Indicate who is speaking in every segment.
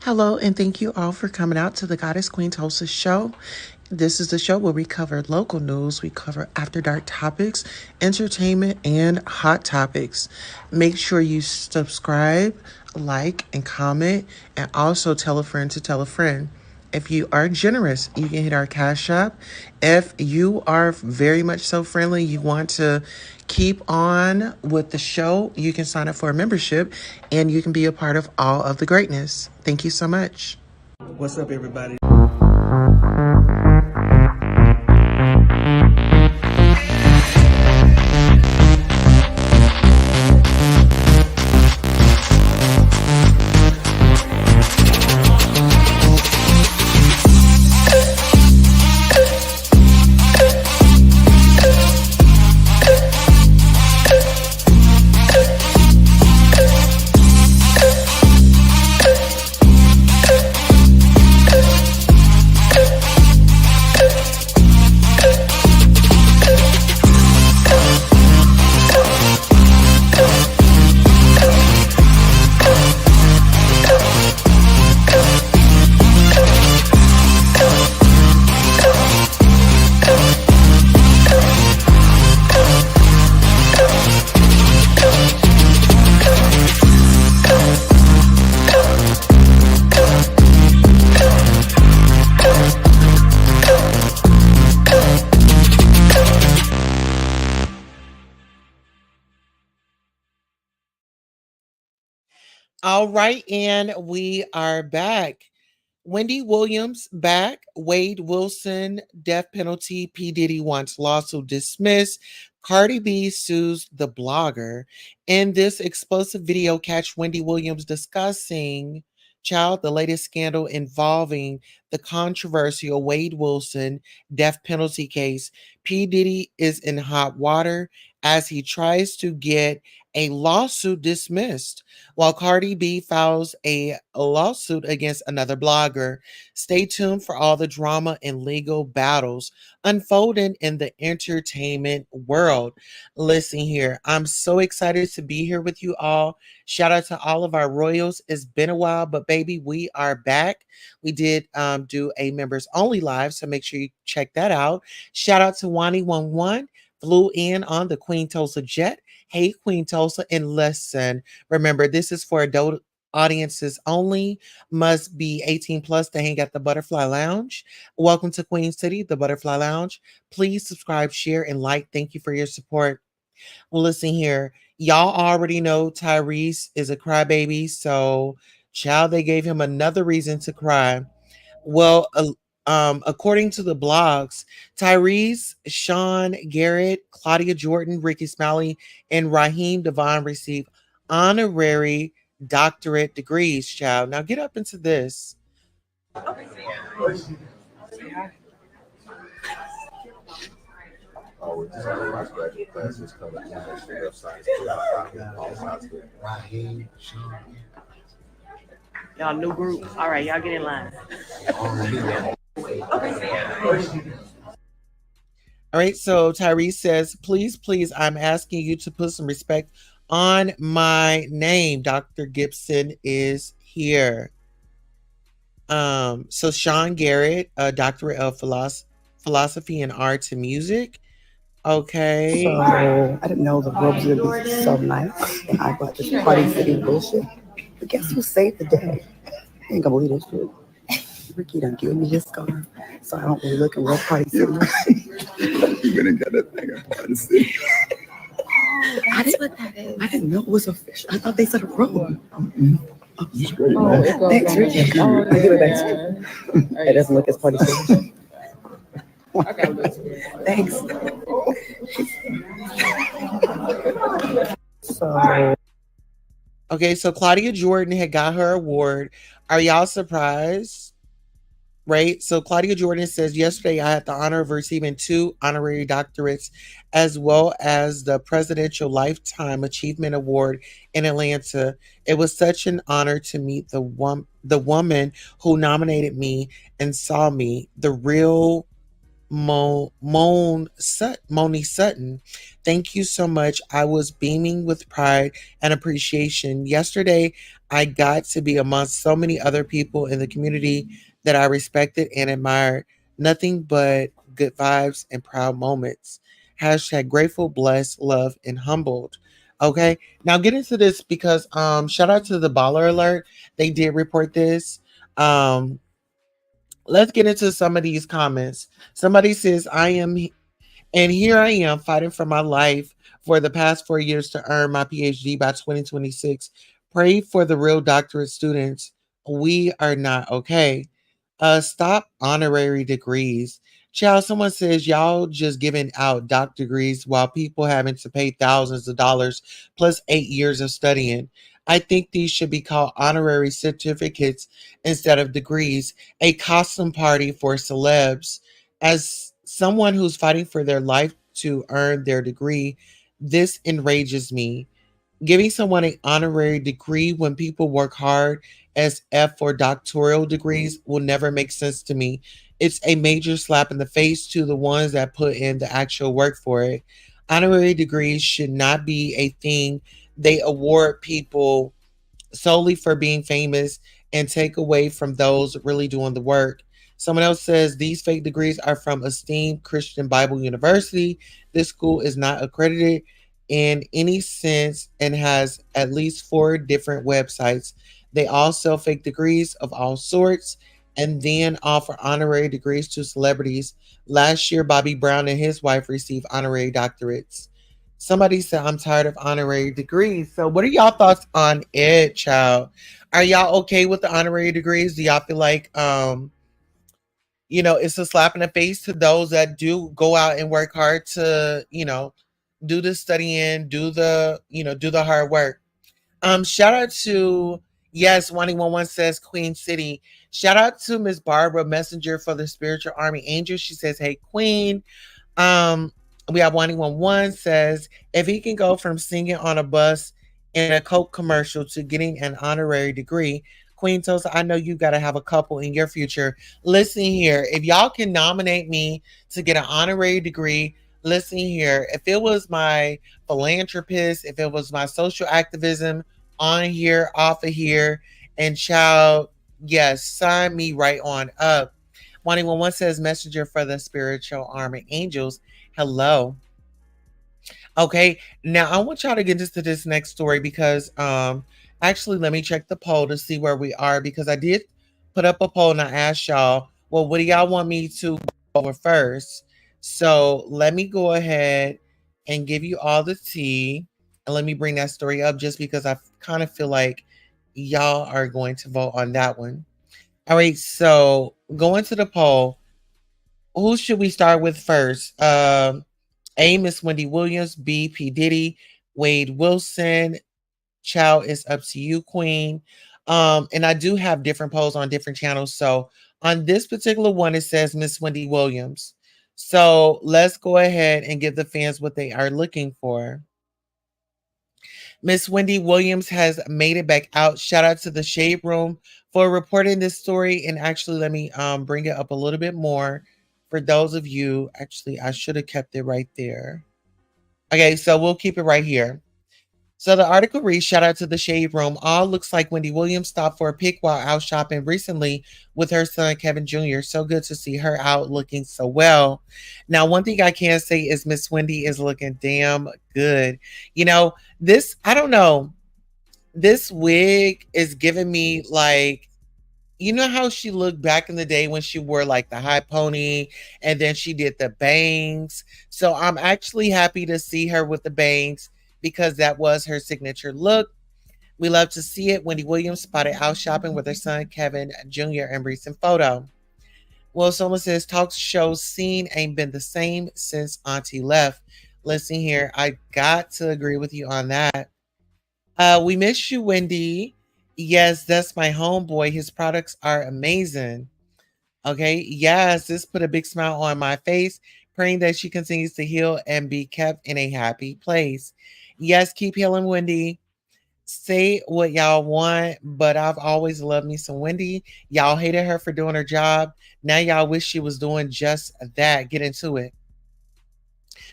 Speaker 1: Hello, and thank you all for coming out to the Goddess Queen Tulsa show. This is the show where we cover local news, we cover after dark topics, entertainment, and hot topics. Make sure you subscribe, like, and comment, and also tell a friend to tell a friend. If you are generous, you can hit our Cash App. If you are very much so friendly, you want to keep on with the show, you can sign up for a membership and you can be a part of all of the greatness. Thank you so much.
Speaker 2: What's up, everybody?
Speaker 1: All right, and we are back. Wendy Williams back. Wade Wilson, death penalty. P. Diddy wants lawsuit dismissed. Cardi B sues the blogger. In this explosive video, catch Wendy Williams discussing the latest scandal involving the controversial Wade Wilson death penalty case. P. Diddy is in hot water as he tries to get a lawsuit dismissed, while Cardi B files a lawsuit against another blogger. Stay tuned for all the drama and legal battles unfolding in the entertainment world. Listen here, I'm so excited to be here with you all. Shout out to all of our royals. It's been a while, but baby, we are back. We did do a members only live, so make sure you check that out. Shout out to Wani11, flew in on the Queen Tulsa jet. Hey, Queen Tulsa, and listen, remember, this is for adult audiences only, must be 18 plus to hang at the Butterfly Lounge. Welcome to Queen City, the Butterfly Lounge. Please subscribe, share, and like. Thank you for your support. Well, listen here. Y'all already know Tyrese is a crybaby, so child, they gave him another reason to cry. Well, according to the blogs, Tyrese, Sean Garrett, Claudia Jordan, Ricky Smiley, and Raheem Devon received honorary doctorate degrees, child. Now get up into this.
Speaker 3: Oh, just my graduate classes coming in science. Raheem,
Speaker 4: Y'all new group. All right, y'all get in line.
Speaker 1: All right, so Tyrese says, please, I'm asking you to put some respect on my name. Dr. Gibson is here. So Sean Garrett, a doctorate of philosophy and arts and music. Okay.
Speaker 5: So I didn't know the robes would be so nice, and I bought this Party City bullshit. But guess who saved the day? I ain't gonna believe this shit. Ricky done gave me his scarf, so I don't really look at what Party City is.
Speaker 3: You gonna get that thing at Party City?
Speaker 5: That's what that is. I didn't know it was official. I thought they said a robe.
Speaker 3: It's great, man.
Speaker 5: Thanks, Ricky. I give it back to you. It doesn't look as Party City. Thanks. So.
Speaker 1: Okay, so Claudia Jordan had got her award. Are y'all surprised? Right? So Claudia Jordan says, yesterday I had the honor of receiving 2 honorary doctorates as well as the Presidential Lifetime Achievement Award in Atlanta. It was such an honor to meet the woman who nominated me and saw me, the real Moni Sutton. Thank you so much. I was beaming with pride and appreciation. Yesterday, I got to be amongst so many other people in the community that I respected and admired. Nothing but good vibes and proud moments. Hashtag grateful, blessed, love, and humbled. Okay. Now get into this because shout out to the baller alert. They did report this. Um let's get into some of these comments. Somebody says, and here I am fighting for my life for the past 4 years to earn my PhD by 2026. Pray for the real doctorate students. We are not okay. Stop honorary degrees. Child, someone says y'all just giving out doc degrees while people having to pay thousands of dollars plus 8 years of studying. I think these should be called honorary certificates instead of degrees. A costume party for celebs. As someone who's fighting for their life to earn their degree, this enrages me. Giving someone an honorary degree when people work hard as F for doctoral degrees will never make sense to me. It's a major slap in the face to the ones that put in the actual work for it. Honorary degrees should not be a thing they award people solely for being famous and take away from those really doing the work. Someone else says these fake degrees are from esteemed Christian Bible University. This school is not accredited in any sense and has at least four different websites. They all sell fake degrees of all sorts and then offer honorary degrees to celebrities. Last year, Bobby Brown and his wife received honorary doctorates. Somebody said, I'm tired of honorary degrees. So, what are y'all thoughts on it, child? Are y'all okay with the honorary degrees? Do y'all feel like, it's a slap in the face to those that do go out and work hard to, do the studying, do the hard work? Shout out to, yes, 111 says Queen City. Shout out to Miss Barbara Messenger for the Spiritual Army Angel. She says, hey, Queen. Um, we have 111 says, if he can go from singing on a bus in a Coke commercial to getting an honorary degree, Queen Tosa, I know you got to have a couple in your future. Listen here, if y'all can nominate me to get an honorary degree, listen here, if it was my philanthropist, if it was my social activism on here, off of here, and child, yes, sign me right on up. 111 says messenger for the spiritual army angels. Hello. Okay, now I want y'all to get into this next story because actually let me check the poll to see where we are because I did put up a poll and I asked y'all, well, what do y'all want me to go over first? So let me go ahead and give you all the tea and let me bring that story up just because I kind of feel like y'all are going to vote on that one. All right, so going to the poll, who should we start with first? A, Miss Wendy Williams. B, P. Diddy. Wade Wilson. Chow, is up to you, Queen. And I do have different polls on different channels. So on this particular one, it says Miss Wendy Williams. So let's go ahead and give the fans what they are looking for. Miss Wendy Williams has made it back out. Shout out to the Shade Room for reporting this story. And actually, let me bring it up a little bit more for those of you. Actually, I should have kept it right there. Okay, so we'll keep it right here. So the article reads, shout out to the Shade Room. All looks like Wendy Williams stopped for a pic while out shopping recently with her son, Kevin Jr. So good to see her out looking so well. Now, one thing I can say is Miss Wendy is looking damn good. This, I don't know, this wig is giving me like, you know how she looked back in the day when she wore like the high pony and then she did the bangs. So I'm actually happy to see her with the bangs because that was her signature look. We love to see it. Wendy Williams spotted out shopping with her son, Kevin Jr. in recent photo. Well, someone says talk show scene ain't been the same since Auntie left. Listen here, I got to agree with you on that. We miss you, Wendy. Yes, that's my homeboy. His products are amazing. Okay. Yes, this put a big smile on my face, praying that she continues to heal and be kept in a happy place. Yes, keep healing, Wendy. Say what y'all want, but I've always loved me some Wendy. Y'all hated her for doing her job. Now y'all wish she was doing just that. Get into it.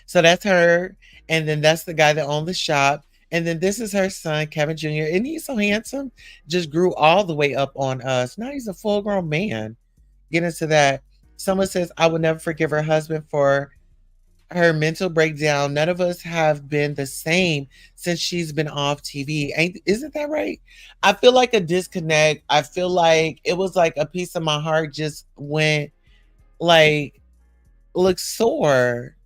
Speaker 1: So that's her. And then that's the guy that owned the shop. And then this is her son, Kevin Jr. And he's so handsome. Just grew all the way up on us. Now he's a full grown man. Get into that. Someone says, I would never forgive her husband for her mental breakdown. None of us have been the same since she's been off TV. Isn't that right? I feel like a disconnect. I feel like it was like a piece of my heart just went like, look sore.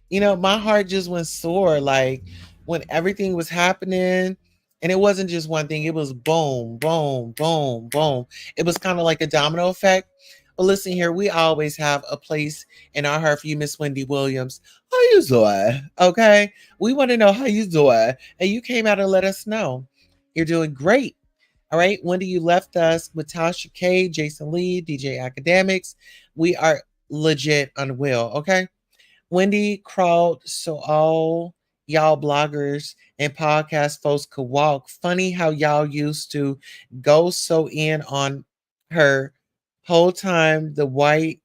Speaker 1: My heart just went sore. Like when everything was happening, and it wasn't just one thing, it was boom, boom, boom, boom. It was kind of like a domino effect. But listen here, we always have a place in our heart for you, Miss Wendy Williams. How you doing? Okay. We want to know how you doing. And you came out and let us know. You're doing great. All right. Wendy, you left us with Tasha K, Jason Lee, DJ Academics. We are legit unwell. Okay. Wendy crawled so all y'all bloggers and podcast folks could walk. Funny how y'all used to go so in on her whole time the white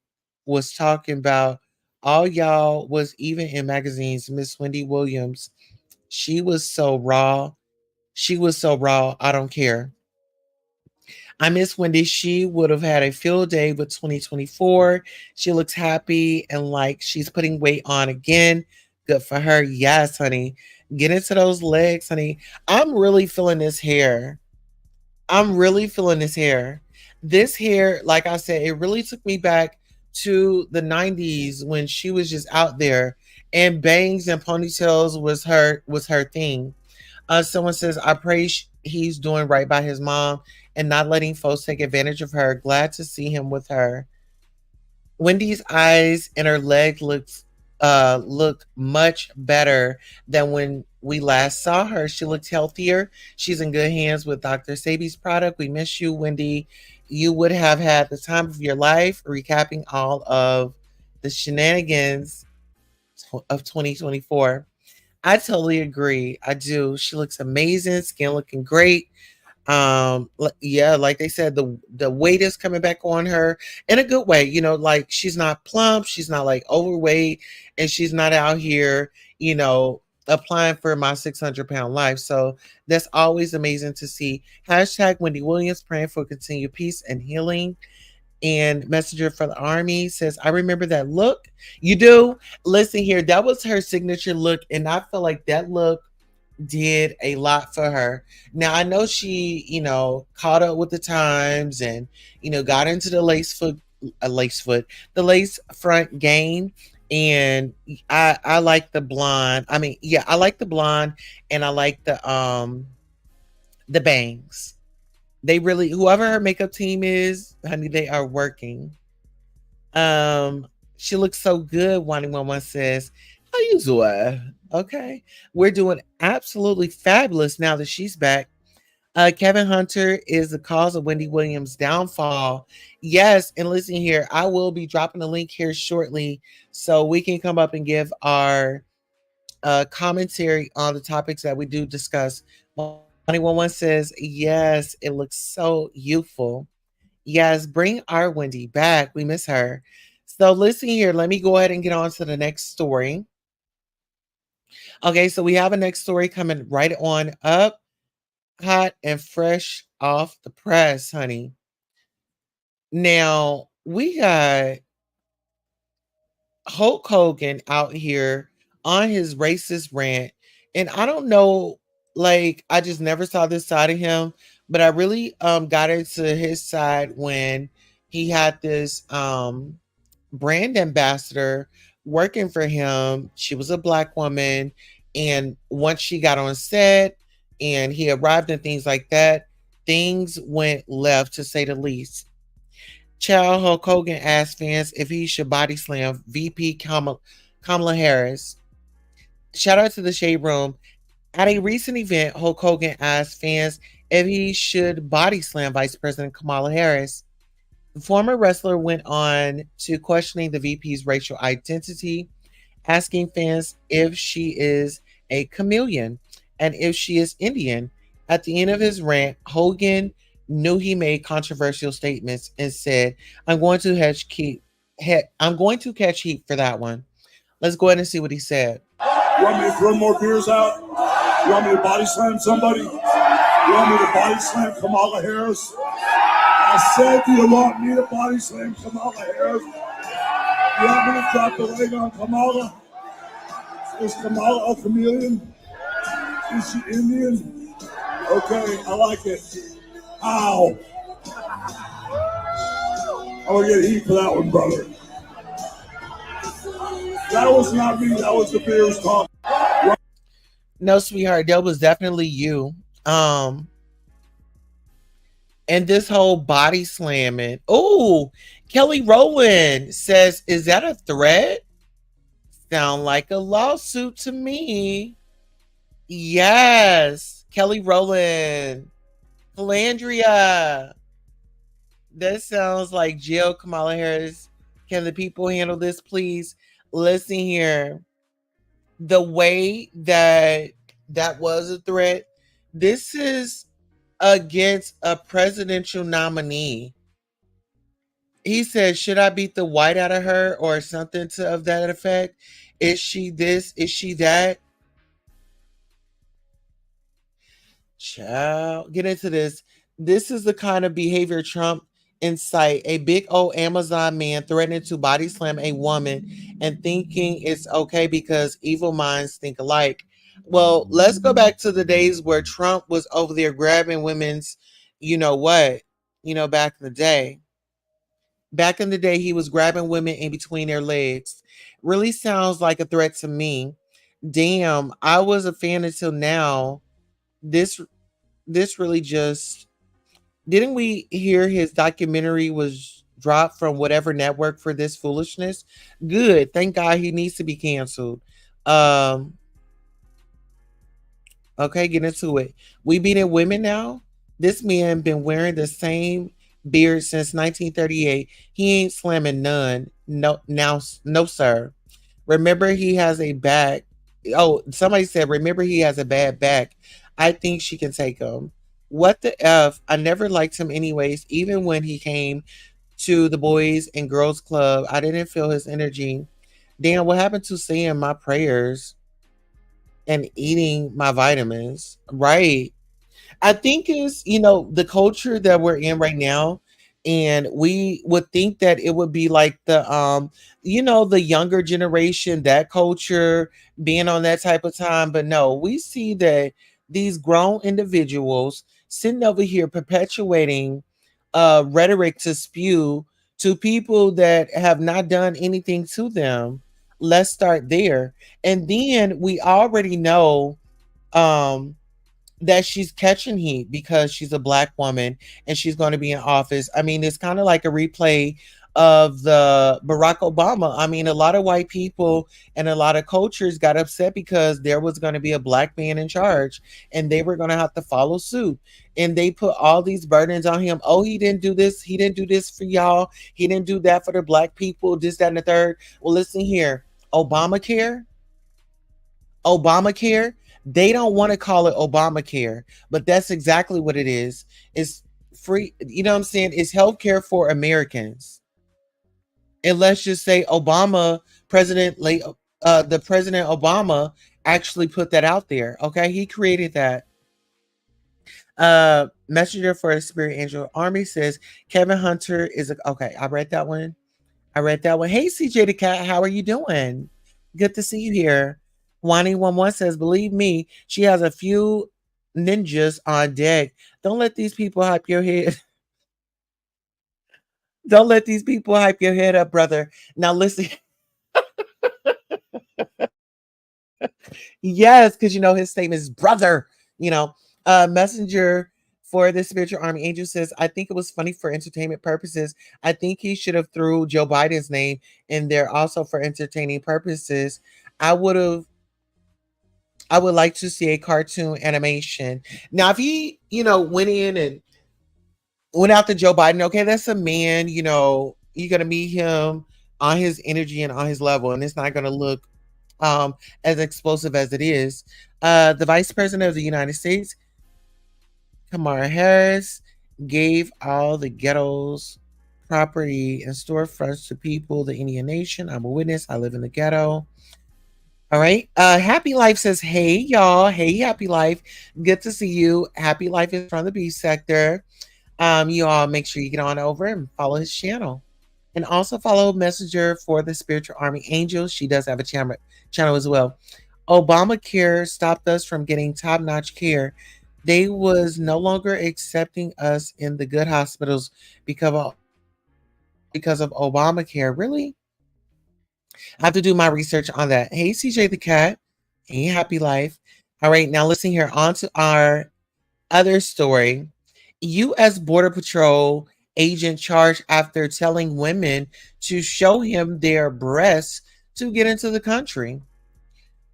Speaker 1: was talking about all y'all was even in magazines. Miss Wendy Williams, she was so raw. She was so raw. I don't care. I miss Wendy. She would have had a field day with 2024. She looks happy and like she's putting weight on again. Good for her. Yes, honey. Get into those legs, honey. I'm really feeling this hair. I'm really feeling this hair. This hair, like I said, it really took me back to the 90s when she was just out there and bangs and ponytails was her thing. Someone says, I pray he's doing right by his mom and not letting folks take advantage of her. Glad to see him with her. Wendy's eyes and her leg look much better than when we last saw her. She looked healthier. She's in good hands with Dr. Sabi's product. We miss you, Wendy. You would have had the time of your life recapping all of the shenanigans of 2024. I totally agree. I do. She looks amazing. Skin looking great. Yeah, like they said, the weight is coming back on her in a good way. Like she's not plump, she's not like overweight, and she's not out here, applying for my 600-pound life. So that's always amazing to see. Hashtag Wendy Williams, praying for continued peace and healing. And Messenger for the Army says, I remember that look. You do? Listen here, that was her signature look, and I feel like that look did a lot for her. Now I know she, caught up with the times and, got into the the lace front game. And I like the blonde. I mean, yeah, I like the blonde and I like the bangs. They really, whoever her makeup team is, honey, they are working. She looks so good. 111 says, how you doing? Okay. We're doing absolutely fabulous now that she's back. Kevin Hunter is the cause of Wendy Williams' downfall. Yes, and listen here, I will be dropping a link here shortly so we can come up and give our commentary on the topics that we do discuss. 111 says, yes, it looks so youthful. Yes, bring our Wendy back. We miss her. So listen here, let me go ahead and get on to the next story. Okay, so we have a next story coming right on up. Hot and fresh off the press, honey. Now, we got Hulk Hogan out here on his racist rant. And I don't know, like, I just never saw this side of him, but I really got into his side when he had this brand ambassador working for him. She was a black woman. And once she got on set and he arrived and things like that, things went left, to say the least. Child, Hulk Hogan asked fans if he should body slam VP Kamala Harris. Shout out to the Shade Room. At a recent event, Hulk Hogan asked fans if he should body slam Vice President Kamala Harris. The former wrestler went on to questioning the VP's racial identity, asking fans if she is a chameleon and if she is Indian. At the end of his rant, Hogan knew he made controversial statements and said, I'm going to catch heat for that one. Let's go ahead and see what he said.
Speaker 2: You want me to throw more beers out? You want me to body slam somebody? You want me to body slam Kamala Harris? I said, do you want me to body slam Kamala Harris? You want me to drop the leg on Kamala? Is Kamala a chameleon? Is she Indian? Okay, I like it. Ow. I'm gonna get heat for that one, brother. That was not me, that was the beers talking.
Speaker 1: No, sweetheart, that was definitely you. And this whole body slamming. Oh, Kelly Rowland says, is that a threat? Sound like a lawsuit to me. Yes, Kelly Rowland. Philandria. That sounds like Jill Kamala Harris. Can the people handle this, please? Listen here. The way that was a threat, this is against a presidential nominee. He said, should I beat the white out of her or something of that effect? Is she this? Is she that? Child, get into this. This is the kind of behavior Trump incite. A big old Amazon man threatening to body slam a woman and thinking it's okay because evil minds think alike. Well, let's go back to the days where Trump was over there grabbing women's, you know what, back in the day. Back in the day, he was grabbing women in between their legs. Really sounds like a threat to me. Damn, I was a fan until now. This really just, didn't we hear his documentary was dropped from whatever network for this foolishness? Good. Thank God he needs to be canceled. Okay, get into it. We beating women now? This man been wearing the same beard since 1938. He ain't slamming none. No, sir. Remember he has a back. Oh, somebody said, remember he has a bad back. I think she can take him. What the F? I never liked him anyways. Even when he came to the Boys and Girls Club, I didn't feel his energy. Damn, what happened to saying my prayers and eating my vitamins? Right. I think is, the culture that we're in right now. And we would think that it would be like the younger generation, that culture being on that type of time. But no, we see that these grown individuals sitting over here perpetuating rhetoric to spew to people that have not done anything to them. Let's start there. And then we already know um that she's catching heat because she's a black woman and she's going to be in office. I mean, it's kind of like a replay of the Barack Obama. I mean, a lot of white people and a lot of cultures got upset because there was going to be a black man in charge and they were going to have to follow suit. And they put all these burdens on him. Oh, he didn't do this. He didn't do this for y'all. He didn't do that for the black people, this, that, and the third. Well, listen here. Obamacare, they don't want to call it Obamacare, but that's exactly what it is. It's free, you know what I'm saying? It's healthcare for Americans. And let's just say the President Obama actually put that out there. Okay, he created that. Messenger for the Spirit Angel Army says Kevin Hunter is okay. I read that one. Hey, CJ the Cat, how are you doing? Good to see you here. Wani11 says, believe me, she has a few ninjas on deck. Don't let these people hype your head. Don't let these people hype your head up, brother. Now listen. Yes, because his statement is brother. Messenger for the Spiritual Army Angel says, I think it was funny for entertainment purposes. I think he should have threw Joe Biden's name in there also for entertaining purposes. I would like to see a cartoon animation. Now, if he, went in and went out to Joe Biden, okay, that's a man, you're going to meet him on his energy and on his level, and it's not going to look as explosive as it is. The Vice President of the United States Kamala Harris gave all the ghettos property and storefronts to people, the Indian nation. I'm a witness. I live in the ghetto. All right. Happy Life says, hey, y'all. Hey, Happy Life. Good to see you. Happy Life is from the B sector. You all make sure you get on over and follow his channel. And also follow Messenger for the Spiritual Army Angels. She does have a channel as well. Obamacare stopped us from getting top-notch care. They was no longer accepting us in the good hospitals because of Obamacare. Really? I have to do my research on that. Hey, CJ the Cat. Hey, Happy Life. All right, now listen here. On to our other story. U.S. Border Patrol agent charged after telling women to show him their breasts to get into the country.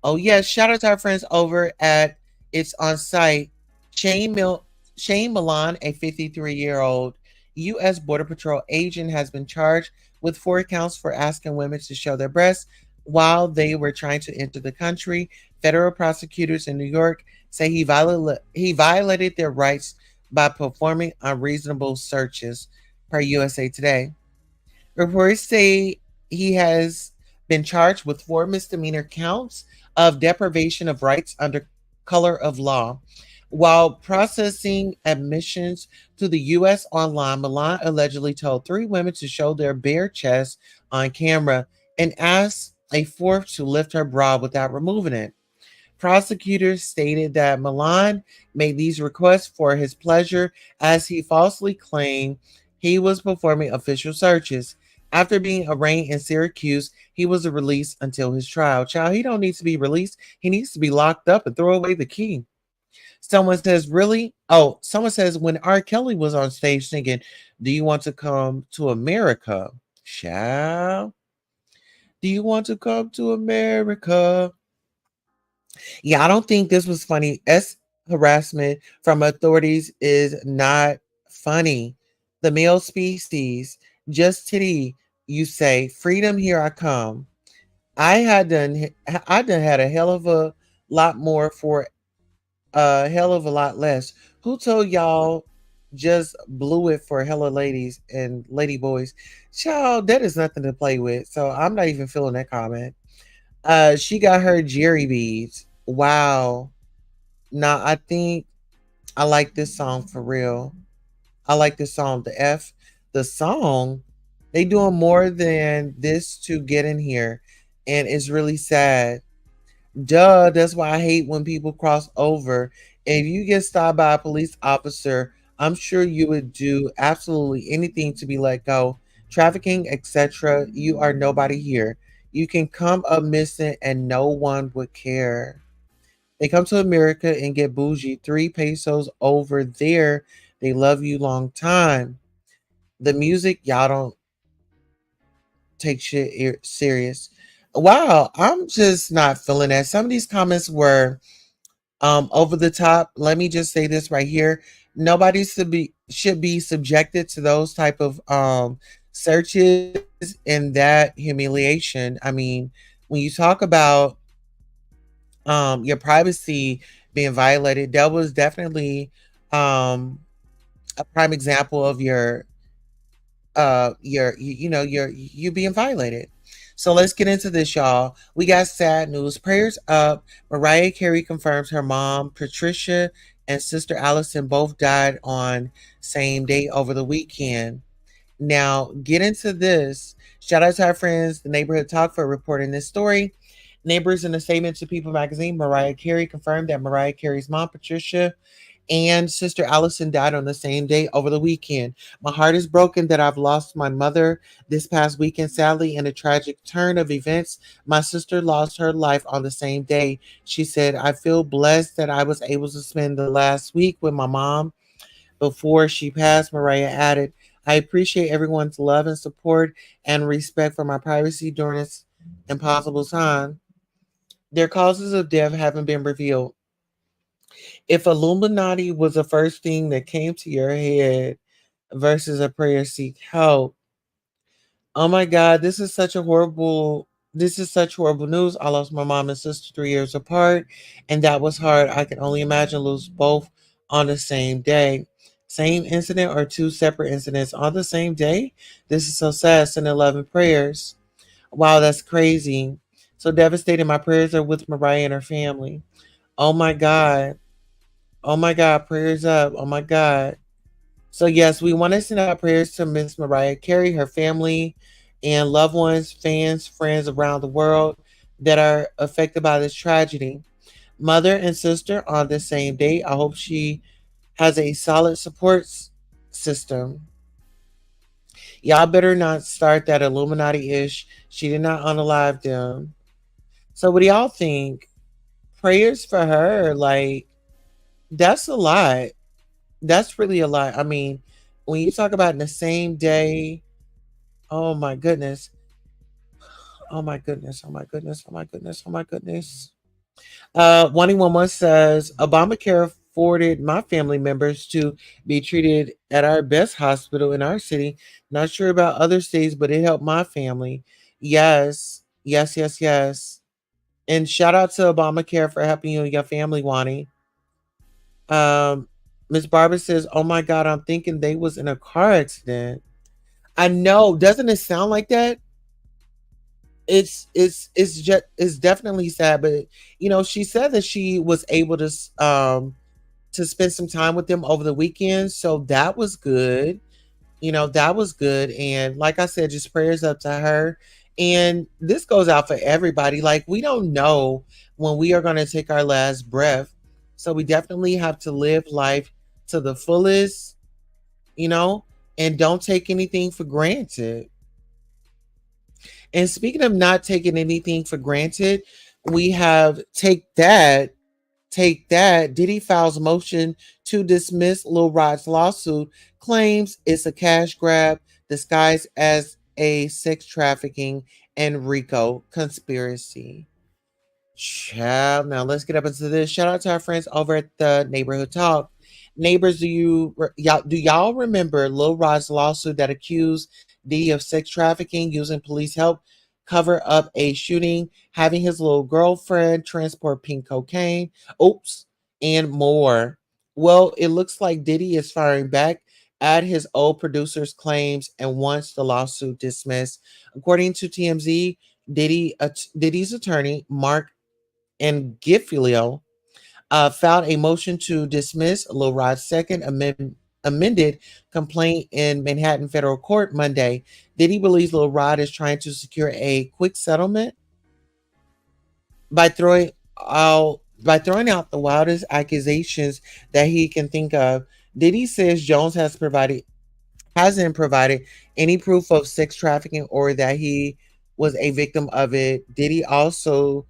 Speaker 1: Oh, yes. Shout out to our friends over at It's On Site. Shane Milan, a 53-year-old U.S. Border Patrol agent, has been charged with 4 counts for asking women to show their breasts while they were trying to enter the country. Federal prosecutors in New York say he violated their rights by performing unreasonable searches, per USA Today. Reports say he has been charged with 4 misdemeanor counts of deprivation of rights under color of law. While processing admissions to the U.S. online, Milan allegedly told 3 women to show their bare chests on camera and asked a 4th to lift her bra without removing it. Prosecutors stated that Milan made these requests for his pleasure as he falsely claimed he was performing official searches. After being arraigned in Syracuse, he was released until his trial. Child, he don't need to be released. He needs to be locked up and throw away the key. Someone says, really? Oh, someone says, when R. Kelly was on stage singing, do you want to come to America? Child, do you want to come to America? Yeah, I don't think this was funny. Harassment from authorities is not funny. The male species, just titty, you say, freedom, here I come. I done had a hell of a lot more for a hell of a lot less. Who told y'all just blew it for hella ladies and lady boys? Child, that is nothing to play with. So I'm not even feeling that comment. She got her Jerry beads. Wow. Now I think I like this song for real. I like this song. The song, they doing more than this to get in here. And it's really sad. Duh, that's why I hate when people cross over. If you get stopped by a police officer, I'm sure you would do absolutely anything to be let go. Trafficking, etc. You are nobody here. You can come up missing and no one would care. They come to America and get bougie. 3 pesos over there. They love you long time. The music, y'all don't take shit serious. Wow, I'm just not feeling that. Some of these comments were over the top. Let me just say this right here. Nobody should be subjected to those type of searches and that humiliation. I mean, when you talk about your privacy being violated, that was definitely a prime example of you being violated. So let's get into this, y'all. We got sad news. Prayers up. Mariah Carey confirms her mom, Patricia, and sister Allison both died on same day over the weekend. Now, get into this. Shout out to our friends, the Neighborhood Talk, for reporting this story. Neighbors, in a statement to People magazine, Mariah Carey confirmed that Mariah Carey's mom, Patricia, and sister Allison died on the same day over the weekend. My heart is broken that I've lost my mother this past weekend. Sadly, in a tragic turn of events, my sister lost her life on the same day. She said, I feel blessed that I was able to spend the last week with my mom before she passed. Mariah added, I appreciate everyone's love and support and respect for my privacy during this impossible time. Their causes of death haven't been revealed. If Illuminati was the first thing that came to your head versus a prayer, seek help. Oh my God, this is such horrible news. I lost my mom and sister 3 years apart, and that was hard. I can only imagine lose both on the same day. Same incident or two separate incidents on the same day? This is so sad. Send 11 prayers. Wow, that's crazy. So devastated. My prayers are with Mariah and her family. Oh my God. Oh my God. Prayers up. Oh my God. So, yes, we want to send out prayers to Miss Mariah Carey, her family, and loved ones, fans, friends around the world that are affected by this tragedy. Mother and sister on the same day. I hope she has a solid system. Y'all better not start that Illuminati ish. She did not unalive them. So, what do y'all think? Prayers for her, like, that's a lot. That's really a lot. I mean, when you talk about in the same day, oh my goodness. Oh my goodness. Oh my goodness. Oh my goodness. Oh my goodness. 111 says Obamacare afforded my family members to be treated at our best hospital in our city. Not sure about other states, but it helped my family. Yes. Yes, yes, yes. And shout out to Obamacare for helping you and your family, Wani. Um, Miss Barbara says, "Oh my God, I'm thinking they was in a car accident." I know. Doesn't it sound like that? It's just it's definitely sad, but she said that she was able to spend some time with them over the weekend, so that was good. That was good, and like I said, just prayers up to her. And this goes out for everybody. Like, we don't know when we are going to take our last breath, so we definitely have to live life to the fullest, you know, and don't take anything for granted. And speaking of not taking anything for granted, we have take that. Diddy files motion to dismiss Lil Rod's lawsuit, claims it's a cash grab disguised as a sex trafficking and RICO conspiracy. Child, now let's get up into this. Shout out to our friends over at the Neighborhood Talk. Neighbors, do y'all remember Lil Rod's lawsuit that accused Diddy of sex trafficking, using police help cover up a shooting, having his little girlfriend transport pink cocaine, oops, and more? Well, it looks like Diddy is firing back at his old producer's claims and wants the lawsuit dismissed. According to TMZ, Diddy's attorney, Mark and Gifilio, filed a motion to dismiss Lil Rod's second amended complaint in Manhattan federal court Monday. Diddy believes Lil Rod is trying to secure a quick settlement by throwing out the wildest accusations that he can think of. Diddy says Jones hasn't provided any proof of sex trafficking or that he was a victim of it. Diddy also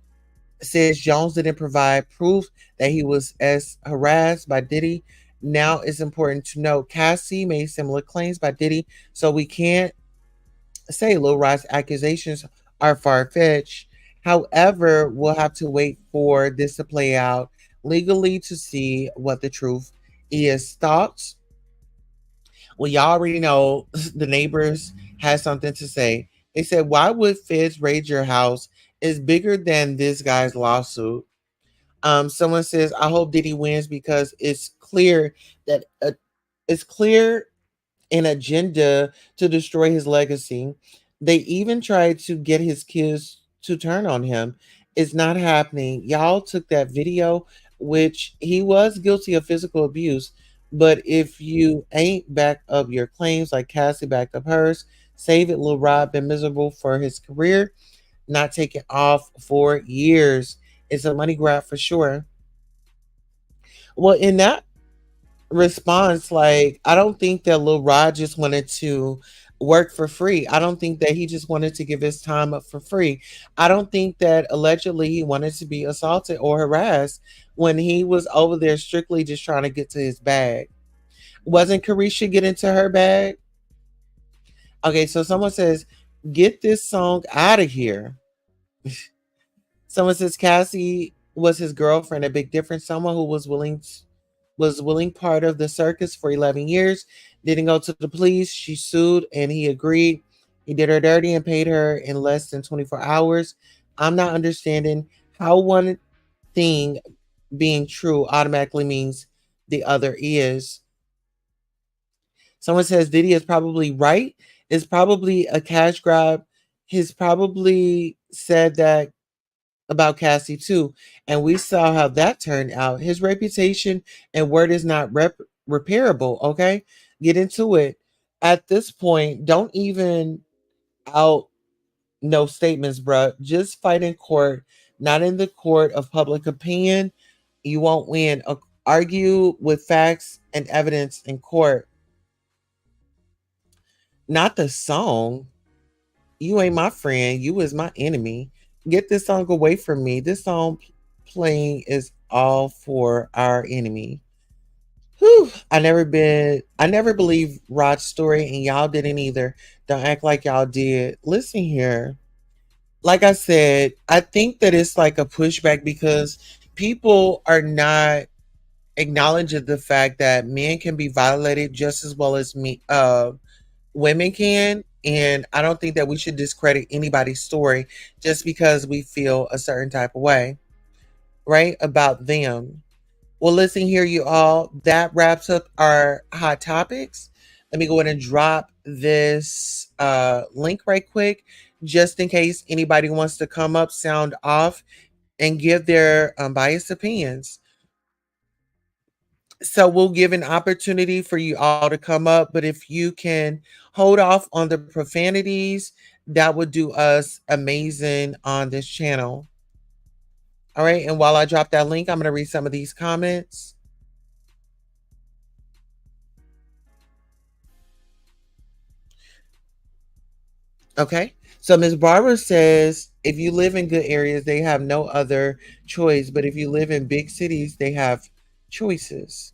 Speaker 1: says Jones didn't provide proof that he was as harassed by Diddy. Now it's important to note Cassie made similar claims by Diddy, so we can't say Lil Rod's accusations are far fetched. However, we'll have to wait for this to play out legally to see what the truth is. Thoughts? Well, y'all already know the neighbors had something to say. They said, "Why would feds raid your house? Is bigger than this guy's lawsuit." Someone says, "I hope Diddy wins because that it's clear an agenda to destroy his legacy. They even tried to get his kids to turn on him. It's not happening." Y'all took that video, which he was guilty of physical abuse. But if you ain't back up your claims like Cassie backed up hers, save it. Lil Rod been miserable for his career, not taking off for years. It's a money grab for sure. Well, in that response, like, I don't think that Lil Rod just wanted to work for free. I don't think that he just wanted to give his time up for free. I don't think that allegedly he wanted to be assaulted or harassed when he was over there strictly just trying to get to his bag. Wasn't Carisha get into her bag? Okay, so someone says, "Get this song out of here." Someone says Cassie was his girlfriend, a big difference. Someone who was willing part of the circus for 11 years. Didn't go to the police. She sued and he agreed. He did her dirty and paid her in less than 24 hours. I'm not understanding how one thing being true automatically means the other is. Someone says Diddy is probably right. It's probably a cash grab. He's probably said that about Cassie too, and we saw how that turned out. His reputation and word is not repairable. Okay, get into it. At this point, don't even out no statements, bruh. Just fight in court, not in the court of public opinion. You won't win. Argue with facts and evidence in court, not the song. You ain't my friend. You is my enemy. Get this song away from me. This song playing is all for our enemy. Whew. I never believed Rod's story, and y'all didn't either. Don't act like y'all did. Listen here. Like I said, I think that it's like a pushback because people are not acknowledging the fact that men can be violated just as well as women can. And I don't think that we should discredit anybody's story just because we feel a certain type of way, right? About them. Well, listen here, you all. That wraps up our hot topics. Let me go ahead and drop this link right quick, just in case anybody wants to come up, sound off, and give their biased opinions. So we'll give an opportunity for you all to come up, but if you can hold off on the profanities, that would do us amazing on this channel. All right, and while I drop that link, I'm going to read some of these comments. Okay, so Ms. Barbara says, if you live in good areas, they have no other choice, but if you live in big cities, they have choices.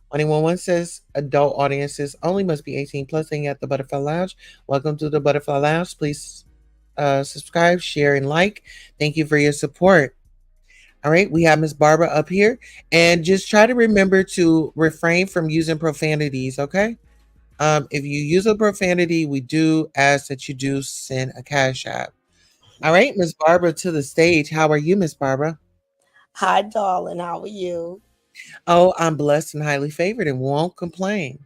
Speaker 1: 111 says adult audiences only must be 18 plus and at the Butterfly Lounge. Welcome to the Butterfly Lounge. Please subscribe, share, and like. Thank you for your support. All right, we have Miss Barbara up here. And just try to remember to refrain from using profanities, okay? If you use a profanity, we do ask that you do send a cash app. All right, Miss Barbara to the stage. How are you, Miss Barbara?
Speaker 6: Hi, darling. How are you?
Speaker 1: Oh, I'm blessed and highly favored and won't complain.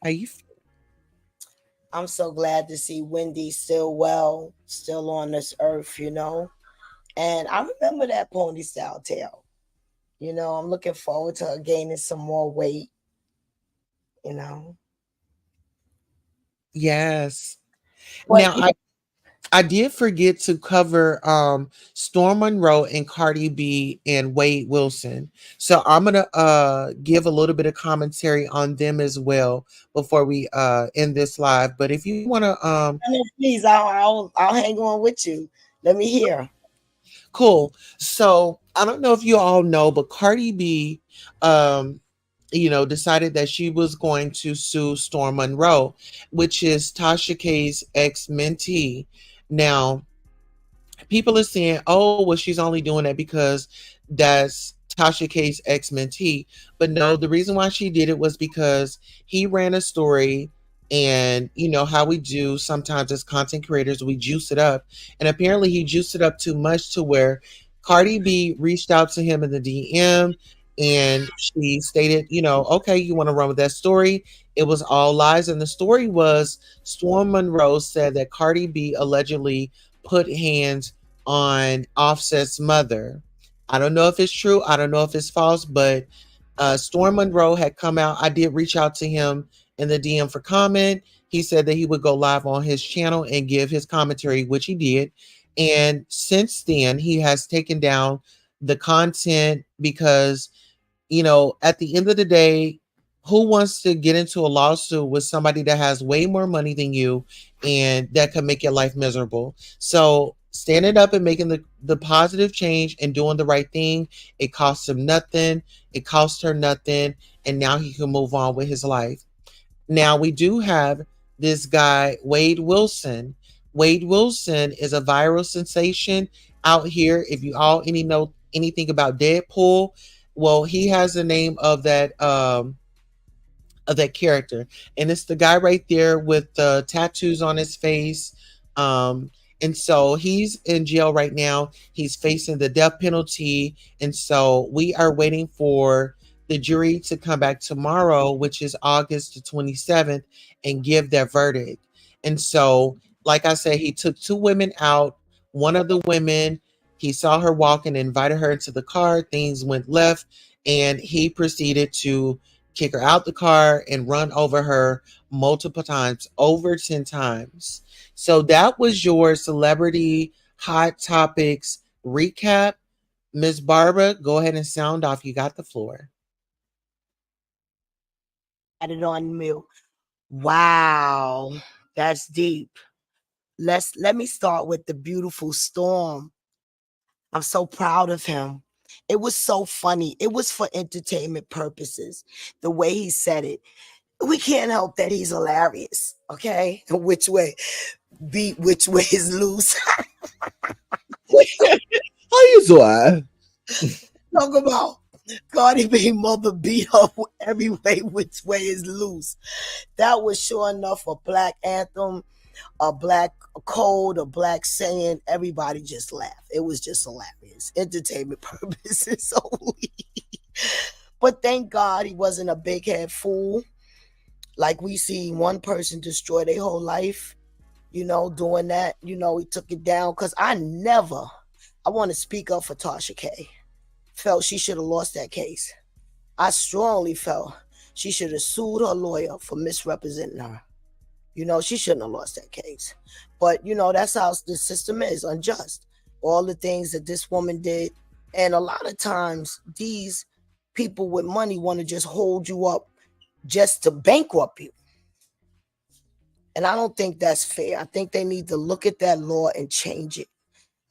Speaker 1: How you feel?
Speaker 6: I'm so glad to see Wendy still well, still on this earth, And I remember that ponytail tail. I'm looking forward to her gaining some more weight,
Speaker 1: Yes.
Speaker 6: But
Speaker 1: Now I did forget to cover Storm Monroe and Cardi B and Wade Wilson. So I'm gonna give a little bit of commentary on them as well before we end this live. But if you wanna
Speaker 6: please, I'll hang on with you. Let me hear.
Speaker 1: Cool. So I don't know if you all know, but Cardi B decided that she was going to sue Storm Monroe, which is Tasha K's ex-mentee. Now, people are saying, oh, well, she's only doing that because that's Tasha K's ex-mentee. But no, the reason why she did it was because he ran a story, and you know how we do sometimes as content creators, we juice it up. And apparently he juiced it up too much to where Cardi B reached out to him in the DM and she stated, okay, you want to run with that story. It was all lies. And the story was Storm Monroe said that Cardi B allegedly put hands on Offset's mother. I don't know if it's true. I don't know if it's false, but Storm Monroe had come out. I did reach out to him in the DM for comment. He said that he would go live on his channel and give his commentary, which he did. And since then, he has taken down the content because, at the end of the day, who wants to get into a lawsuit with somebody that has way more money than you and that can make your life miserable? So standing up and making the positive change and doing the right thing, it costs him nothing. It cost her nothing. And now he can move on with his life. Now we do have this guy, Wade Wilson. Wade Wilson is a viral sensation out here. If you all know anything about Deadpool, well, he has the name of that character, and it's the guy right there with the tattoos on his face. And so he's in jail right now. He's facing the death penalty, and so we are waiting for the jury to come back tomorrow, which is August the 27th, and give their verdict. And so, like I said, he took two women out. One of the women, he saw her walking, invited her into the car. Things went left, and he proceeded to kick her out the car and run over her multiple times, over 10 times. So that was your celebrity hot topics recap. Miss Barbara, go ahead and sound off. You got the floor.
Speaker 6: Added on meal. Wow, that's deep. Let me start with the beautiful Storm. I'm so proud of him. It was so funny. It was for entertainment purposes. The way he said it, we can't help that he's hilarious. Okay, which way? Beat which way is loose.
Speaker 1: How you doing?
Speaker 6: Talk about Cardi B mother beat up every way which way is loose. That was sure enough a black anthem, a black code, a black saying. Everybody just laughed. It was just hilarious. Entertainment purposes only. But thank God he wasn't a big head fool. Like we see one person destroy their whole life, doing that. He took it down. Because I want to speak up for Tasha K. Felt she should have lost that case. I strongly felt she should have sued her lawyer for misrepresenting her. She shouldn't have lost that case. But, that's how the system is, unjust. All the things that this woman did. And a lot of times, these people with money want to just hold you up just to bankrupt you. And I don't think that's fair. I think they need to look at that law and change it.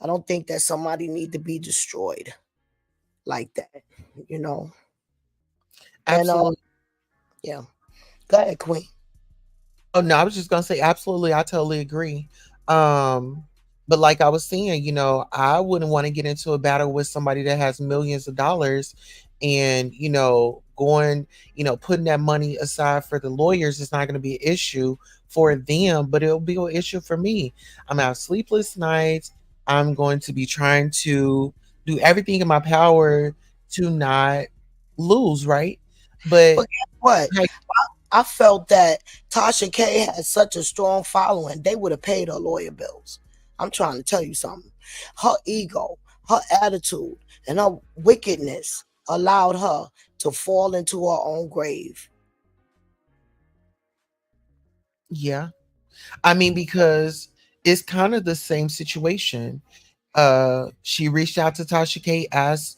Speaker 6: I don't think that somebody need to be destroyed like that,
Speaker 1: Absolutely.
Speaker 6: And yeah. Go ahead, Queen.
Speaker 1: Oh no, I was just gonna say absolutely. I totally agree. But like I was saying, I wouldn't want to get into a battle with somebody that has millions of dollars and going, putting that money aside for the lawyers is not going to be an issue for them, but it'll be an issue for me. I'm gonna have sleepless nights. I'm going to be trying to do everything in my power to not lose, right? But
Speaker 6: guess what?
Speaker 1: like,
Speaker 6: I felt that Tasha K had such a strong following, they would have paid her lawyer bills. I'm trying to tell you something. Her ego, her attitude, and her wickedness allowed her to fall into her own grave.
Speaker 1: yeah, I mean, because it's kind of the same situation. She reached out to Tasha K, asked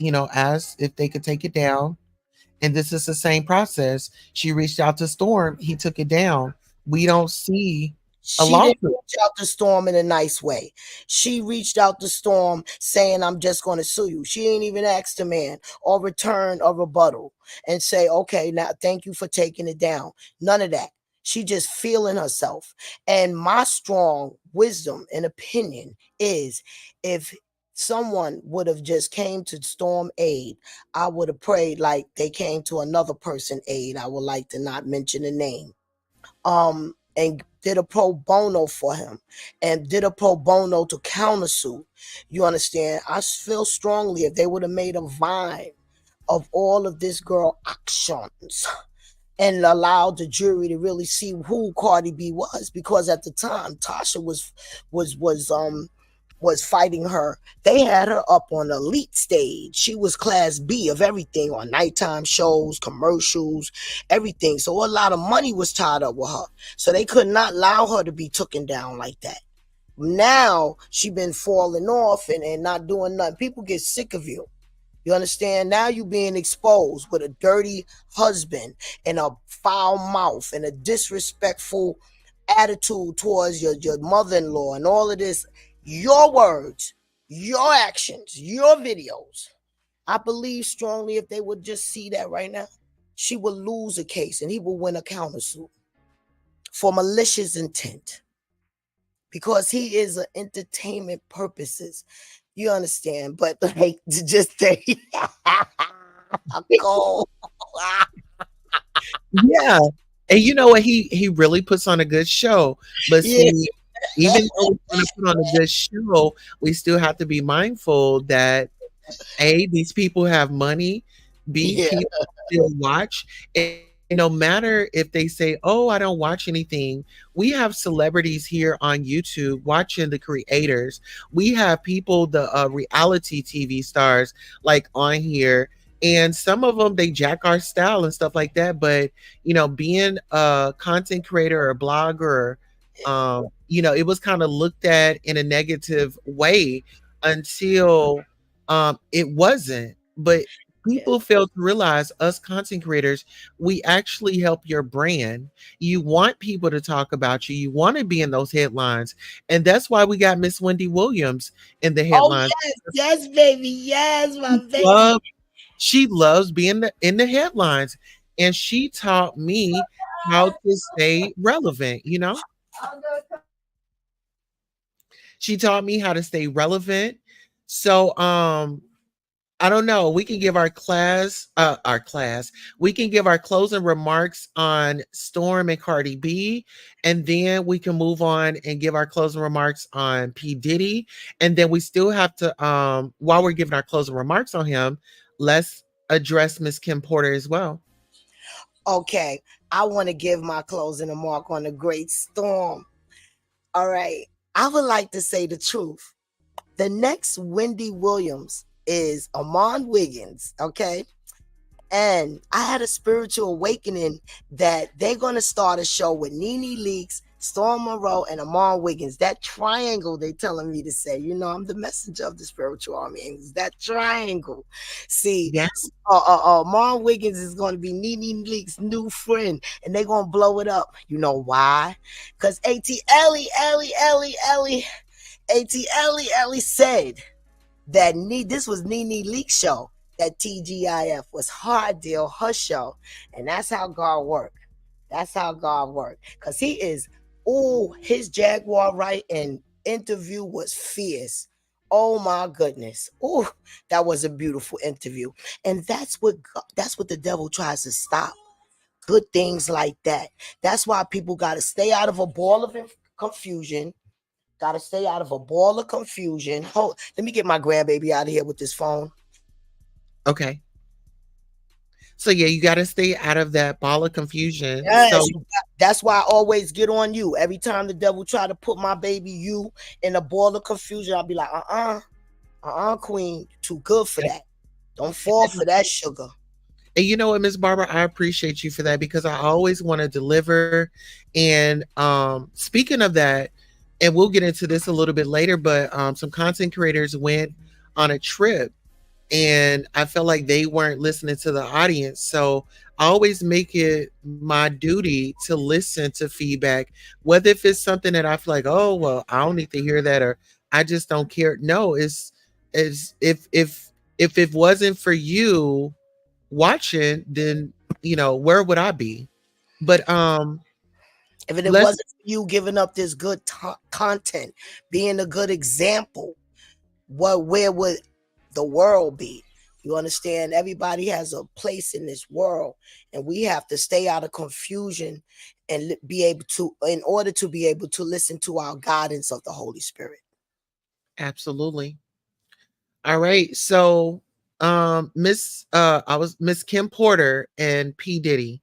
Speaker 1: if they could take it down. And this is the same process. She reached out to Storm, he took it down. We don't see a
Speaker 6: She
Speaker 1: lawsuit.
Speaker 6: didn't reach out to Storm in a nice way. She reached out to Storm saying, I'm just going to sue you. She ain't even asked the man or return a rebuttal and say, okay, now thank you for taking it down. None of that. She just feeling herself. And my strong wisdom and opinion is if someone would have just came to Storm aid, I would have prayed like they came to another person aid. I would like to not mention a name. And did a pro bono for him and did a pro bono to countersue. You understand? I feel strongly if they would have made a vine of all of this girl actions and allowed the jury to really see who Cardi B was, because at the time Tasha was fighting her. They had her up on elite stage. She was class B of everything on nighttime shows, commercials, everything. So a lot of money was tied up with her. So they could not allow her to be taken down like that. Now she been falling off and not doing nothing. People get sick of you. You understand? Now you being exposed with a dirty husband and a foul mouth and a disrespectful attitude towards your mother-in-law and all of this. Your words, your actions, your videos. I believe strongly if they would just see that right now, she would lose a case and he will win a countersuit for malicious intent, because he is an entertainment purposes. You understand? But like to just say, go.
Speaker 1: Yeah. And you know what? He really puts on a good show. But see, even though we're going to put on a good show, we still have to be mindful that A, these people have money.
Speaker 6: Yeah.
Speaker 1: People still watch. And no matter if they say, oh, I don't watch anything, we have celebrities here on YouTube watching the creators. We have people, the reality TV stars, like on here. And some of them, they jack our style and stuff like that. But, being a content creator or a blogger, it was kind of looked at in a negative way until it wasn't. But
Speaker 6: Yeah.
Speaker 1: people fail to realize, us content creators, we actually help your brand. You want people to talk about you. You want to be in those headlines. And that's why we got Miss Wendy Williams in the
Speaker 6: Oh
Speaker 1: headlines.
Speaker 6: yes, yes, baby, yes, my baby.
Speaker 1: Love, she loves being in the headlines. And she taught me how to stay relevant. She taught me how to stay relevant. So I don't know. We can give we can give our closing remarks on Storm and Cardi B, and then we can move on and give our closing remarks on P. Diddy. And then we still have to, while we're giving our closing remarks on him, let's address Miss Kim Porter as well.
Speaker 6: Okay, I want to give my closing remark on the great Storm. All right, I would like to say the truth. The next Wendy Williams is Amon Wiggins, okay? And I had a spiritual awakening that they're going to start a show with Nene Leakes, Storm Monroe, and Amon Wiggins. That triangle, they telling me to say. I'm the messenger of the spiritual army. Angels. That triangle. See,
Speaker 1: Yes.
Speaker 6: Amon Wiggins is going to be Nene Leakes' new friend, and they're going to blow it up. You know why? Because Ellie said that this was Nene Leakes' show, that TGIF was Hard Deal, her show. And that's how God worked. That's how God worked. Because he is, his Jaguar right and interview was fierce. Oh my goodness. That was a beautiful interview. And that's what the devil tries to stop. Good things like that. That's why people got to stay out of a ball of confusion. Got to stay out of a ball of confusion. Let me get my grandbaby out of here with this phone.
Speaker 1: Okay. So yeah, you got to stay out of that ball of confusion.
Speaker 6: Yes,
Speaker 1: So
Speaker 6: that's why I always get on you. Every time the devil try to put my baby you in a ball of confusion, I'll be like, queen, too good for that. Don't fall for that sugar.
Speaker 1: And you know what, Miss Barbara, I appreciate you for that, because I always want to deliver. And speaking of that, and we'll get into this a little bit later, but some content creators went on a trip, and I felt like they weren't listening to the audience. So I always make it my duty to listen to feedback, whether if it's something that I feel like, oh well, I don't need to hear that, or I just don't care. No, it's if it wasn't for you watching, then where would I be? But
Speaker 6: if it wasn't for you giving up this good content, being a good example, where would the world be? You understand? Everybody has a place in this world, and we have to stay out of confusion and be able to, in order to be able to listen to our guidance of the Holy Spirit.
Speaker 1: Absolutely. All right. So Miss Kim Porter and P. Diddy.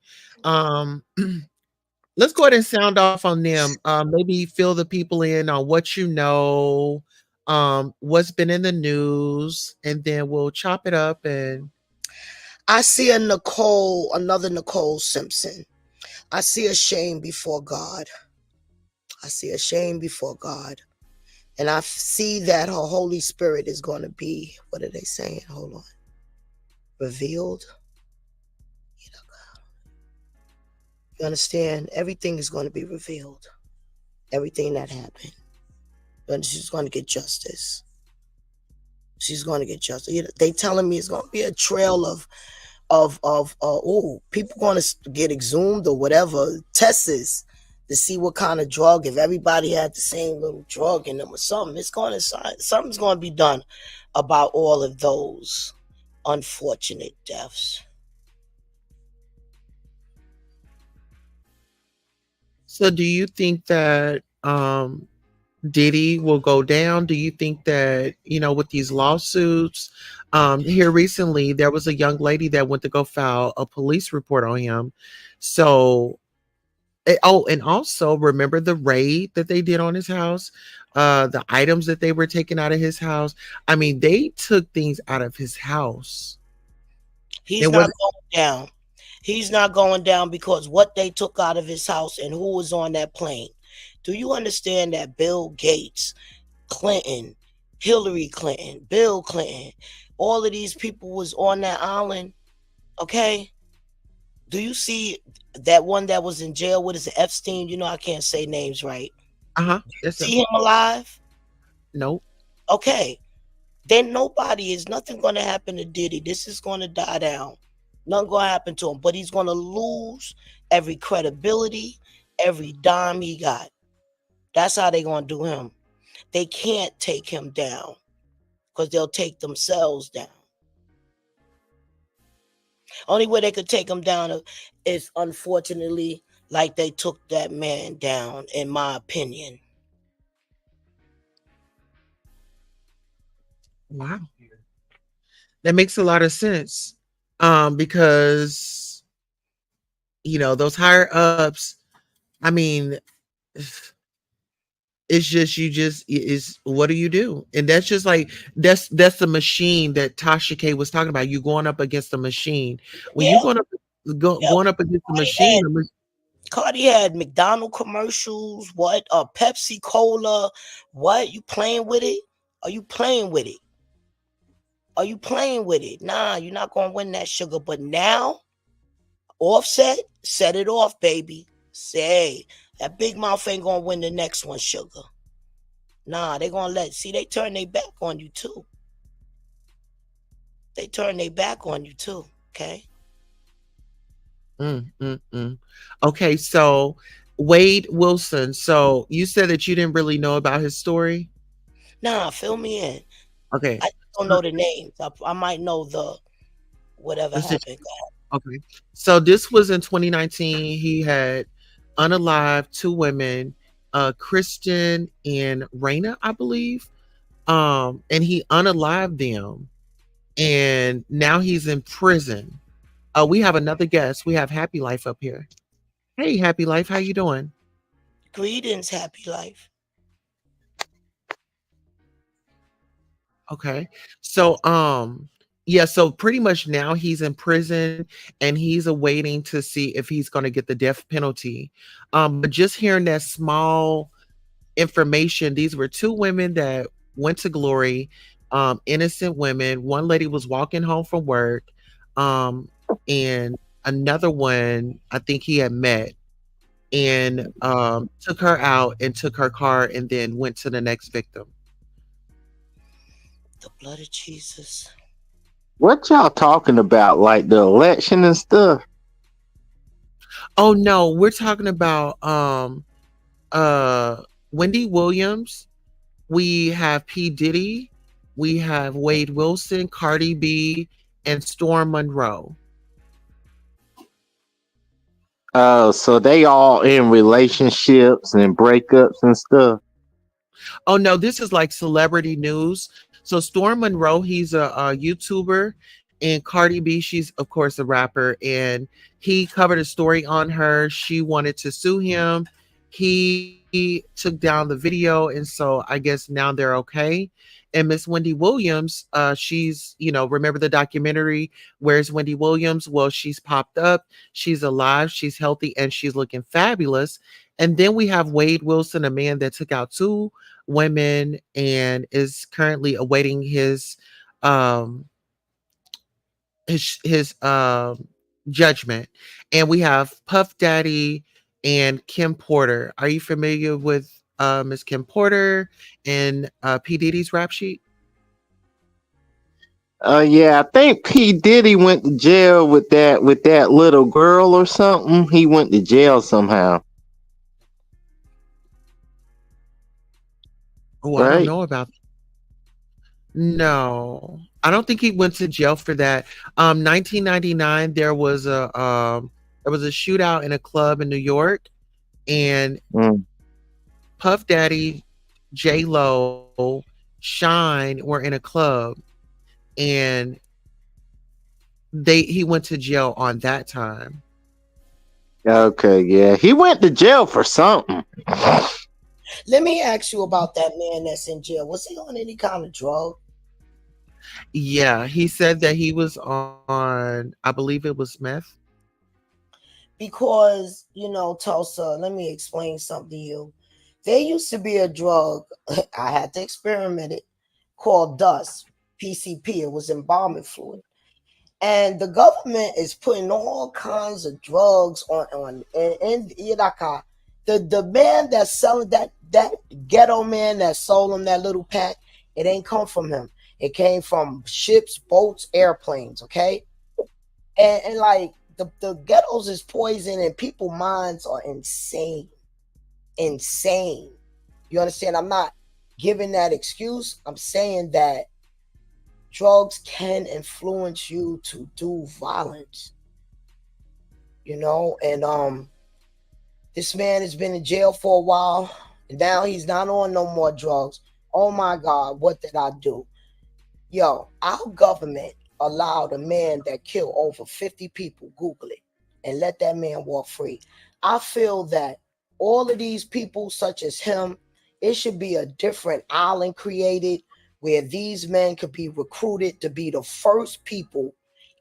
Speaker 1: Let's go ahead and sound off on them. Maybe fill the people in on what what's been in the news, and then we'll chop it up. And
Speaker 6: I see another Nicole Simpson. I see a shame before God. I see a shame before God. And I see that her Holy Spirit is going to be, what are they saying? Hold on. Revealed. You understand? Everything is going to be revealed. Everything that happened. And she's going to get justice. She's going to get justice. They telling me it's going to be a trail of people going to get exhumed or whatever, tests to see what kind of drug, if everybody had the same little drug in them or something, something's going to be done about all of those unfortunate deaths.
Speaker 1: So do you think that Diddy will go down? Do you think that, with these lawsuits, here recently, there was a young lady that went to go file a police report on him. So, oh, and also remember the raid that they did on his house, the items that they were taking out of his house. I mean, they took things out of his house.
Speaker 6: He's
Speaker 1: It
Speaker 6: not
Speaker 1: was
Speaker 6: going down. He's not going down because what they took out of his house and who was on that plane. Do you understand that Bill Gates, Clinton, Hillary Clinton, Bill Clinton, all of these people was on that island? Okay. Do you see that one that was in jail? What is it, Epstein? I can't say names right.
Speaker 1: Yes,
Speaker 6: See him alive?
Speaker 1: nope.
Speaker 6: Okay. Then nothing going to happen to Diddy. This is going to die down. Nothing going to happen to him. But he's going to lose every credibility, every dime he got. That's how they're going to do him. They can't take him down because they'll take themselves down. Only way they could take him down is, unfortunately, like they took that man down, in my opinion.
Speaker 1: Wow. That makes a lot of sense. Because, those higher ups, I mean, it's just what do you do? And that's just like that's the machine that Tasha K was talking about. You going up against the machine. When you going up against the machine,
Speaker 6: Cardi had McDonald commercials. What? Pepsi Cola. What? You playing with it? Are you playing with it? Are you playing with it? Nah, you're not gonna win that, sugar. But now, Offset, set it off, baby. Say that big mouth ain't gonna win the next one, sugar. Nah, they gonna they turn their back on you too. They turn their back on you too. Okay.
Speaker 1: Okay, so Wade Wilson. So you said that you didn't really know about his story.
Speaker 6: Nah, fill me in.
Speaker 1: Okay.
Speaker 6: I don't know the names. I might know the whatever happened.
Speaker 1: Okay. So this was in 2019. He had unalived two women, Kristen and Raina, I believe. And he unalived them. And now he's in prison. We have another guest. We have Happy Life up here. Hey, Happy Life, how you doing?
Speaker 6: Greetings, Happy Life.
Speaker 1: Okay. So yeah, so pretty much now he's in prison and he's awaiting to see if he's going to get the death penalty. But just hearing that small information, these were two women that went to glory, innocent women. One lady was walking home from work, and another one I think he had met and took her out and took her car and then went to the next victim.
Speaker 6: The blood of Jesus.
Speaker 7: What y'all talking about? Like the election and stuff?
Speaker 1: Oh no, we're talking about Wendy Williams. We have P. Diddy. We have Wade Wilson, Cardi B, and Storm Monroe.
Speaker 7: So they all in relationships and breakups and stuff.
Speaker 1: Oh no, this is like celebrity news. So Storm Monroe, he's a YouTuber, and Cardi B, she's of course a rapper, and he covered a story on her. She wanted to sue him. He took down the video, and so I guess now they're okay. And Miss Wendy Williams, she's, remember the documentary, Where's Wendy Williams? Well, she's popped up, she's alive, she's healthy, and she's looking fabulous. And then we have Wade Wilson, a man that took out two women and is currently awaiting his judgment. And we have Puff Daddy and Kim Porter. Are you familiar with Miss Kim Porter and P. Diddy's rap sheet?
Speaker 7: Yeah, I think P. Diddy went to jail with that little girl or something. He went to jail somehow.
Speaker 1: Oh, right? I don't know about that. No, I don't think he went to jail for that. 1999, there was a shootout in a club in New York, and Puff Daddy J-Lo, Shine were in a club, and he went to jail on that time.
Speaker 7: Okay, yeah. He went to jail for something.
Speaker 6: Let me ask you about that man that's in jail. Was he on any kind of drug?
Speaker 1: Yeah, he said that he was on, I believe it was meth.
Speaker 6: Because, you know, Tulsa, let me explain something to you. There used to be a drug, I had to experiment it, called dust, PCP. It was embalming fluid. And the government is putting all kinds of drugs on in Iraka. The man that's selling that ghetto man that sold him that little pack, it ain't come from him. It came from ships, boats, airplanes, okay? And like the ghettos is poison and people's minds are insane. Insane. You understand? I'm not giving that excuse. I'm saying that drugs can influence you to do violence, you know. And this man has been in jail for a while, and now he's not on no more drugs. Oh my God, what did I do? Yo, our government allowed a man that killed over 50 people, Google it, and let that man walk free. I feel that all of these people such as him, it should be a different island created where these men could be recruited to be the first people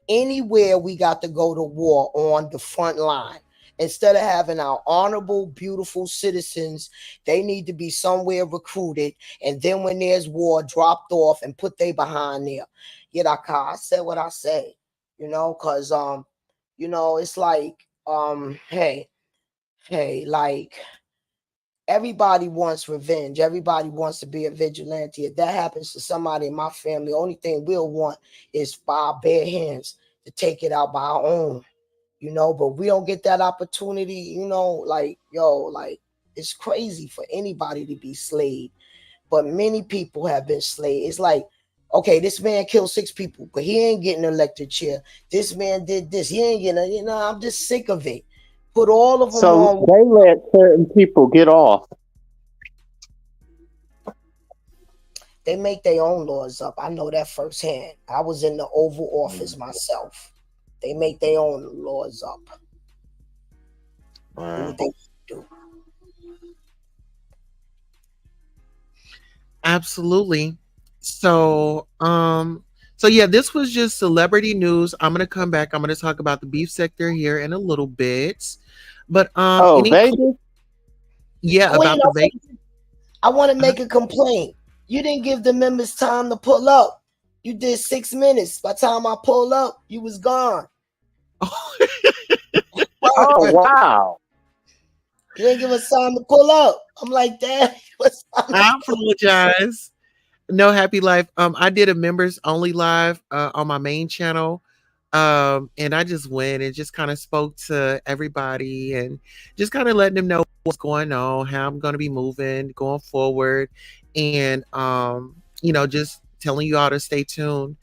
Speaker 6: anywhere we got to go to war on the front line. Instead of having our honorable, beautiful citizens, they need to be somewhere recruited, and then when there's war, dropped off and put they behind there. I said what I say, you know, because you know, it's like hey, like, everybody wants revenge. Everybody wants to be a vigilante. If that happens to somebody in my family, the only thing we'll want is by our bare hands to take it out by our own, you know. But we don't get that opportunity, you know. Like, yo, like, it's crazy for anybody to be slayed, but many people have been slayed. It's like, okay, this man killed 6 people, but he ain't getting elected chair. This man did this, he ain't getting, you know. I'm just sick of it. Put all of them
Speaker 7: So
Speaker 6: on.
Speaker 7: they let certain people get off.
Speaker 6: They make their own laws up. I know that firsthand. I was in the Oval Office myself. They make their own laws up.
Speaker 7: Wow.
Speaker 6: What they do.
Speaker 1: Absolutely. So yeah, this was just celebrity news. I'm gonna come back. I'm gonna talk about the beef sector here in a little bit. But
Speaker 7: Oh, Vegas?
Speaker 1: yeah,
Speaker 6: Queen,
Speaker 1: about the Vegas.
Speaker 6: I want to make a complaint. You didn't give the members time to pull up. You did 6 minutes. By the time I pull up, you was gone.
Speaker 7: Oh, wow.
Speaker 6: You didn't give us time to pull up. I'm like, damn.
Speaker 1: I apologize. No, happy life. I did a members only live on my main channel. And I just went and just kind of spoke to everybody and just kind of letting them know what's going on, how I'm going to be moving going forward, and you know, just telling you all to stay tuned.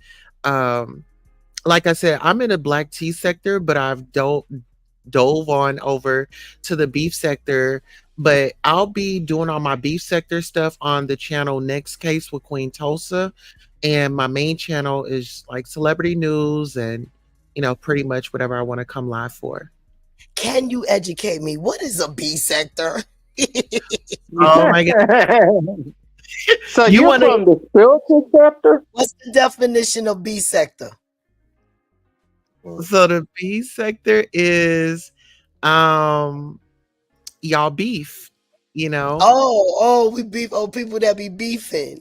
Speaker 1: Like I said, I'm in the black tea sector, but I've dove on over to the beef sector. But I'll be doing all my beef sector stuff on the channel Next Case with Queen Tulsa, and my main channel is like celebrity news and, you know, pretty much whatever I want to come live for.
Speaker 6: Can you educate me? What is a B sector?
Speaker 1: Oh my God.
Speaker 7: So you're from the spiritual sector?
Speaker 6: What's the definition of B sector?
Speaker 1: So the B sector is y'all beef, you know.
Speaker 6: Oh, we beef. Oh, people that be beefing.